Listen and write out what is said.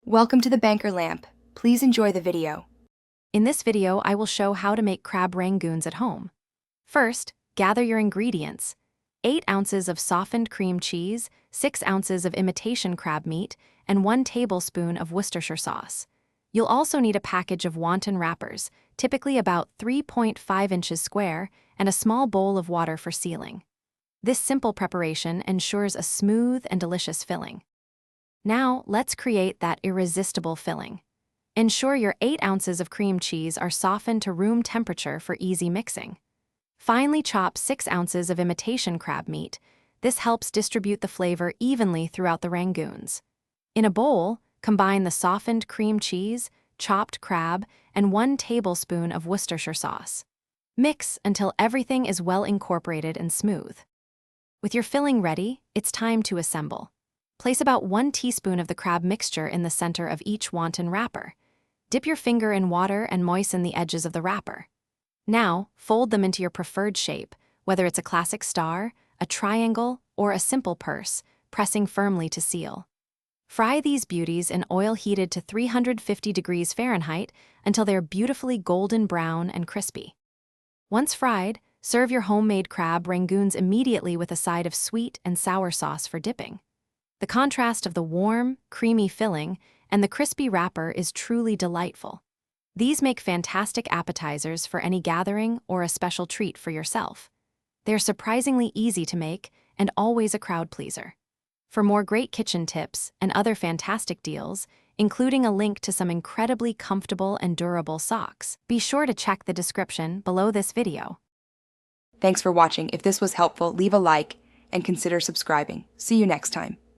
Welcome to the Banker Lamp. Please enjoy the video. In this video, I will show how to make crab rangoons at home. First, gather your ingredients. 8 ounces of softened cream cheese, 6 ounces of imitation crab meat, and 1 tablespoon of Worcestershire sauce. You'll also need a package of wonton wrappers, typically about 3.5 inches square, and a small bowl of water for sealing. This simple preparation ensures a smooth and delicious filling. Now, let's create that irresistible filling. Ensure your 8 ounces of cream cheese are softened to room temperature for easy mixing. Finely chop 6 ounces of imitation crab meat. This helps distribute the flavor evenly throughout the rangoons. In a bowl, combine the softened cream cheese, chopped crab, and 1 tablespoon of Worcestershire sauce. Mix until everything is well incorporated and smooth. With your filling ready, it's time to assemble. Place about 1 teaspoon of the crab mixture in the center of each wonton wrapper. Dip your finger in water and moisten the edges of the wrapper. Now, fold them into your preferred shape, whether it's a classic star, a triangle, or a simple purse, pressing firmly to seal. Fry these beauties in oil heated to 350 degrees Fahrenheit until they're beautifully golden brown and crispy. Once fried, serve your homemade crab rangoons immediately with a side of sweet and sour sauce for dipping. The contrast of the warm, creamy filling and the crispy wrapper is truly delightful. These make fantastic appetizers for any gathering or a special treat for yourself. They're surprisingly easy to make and always a crowd pleaser. For more great kitchen tips and other fantastic deals, including a link to some incredibly comfortable and durable socks, be sure to check the description below this video. Thanks for watching. If this was helpful, leave a like and consider subscribing. See you next time.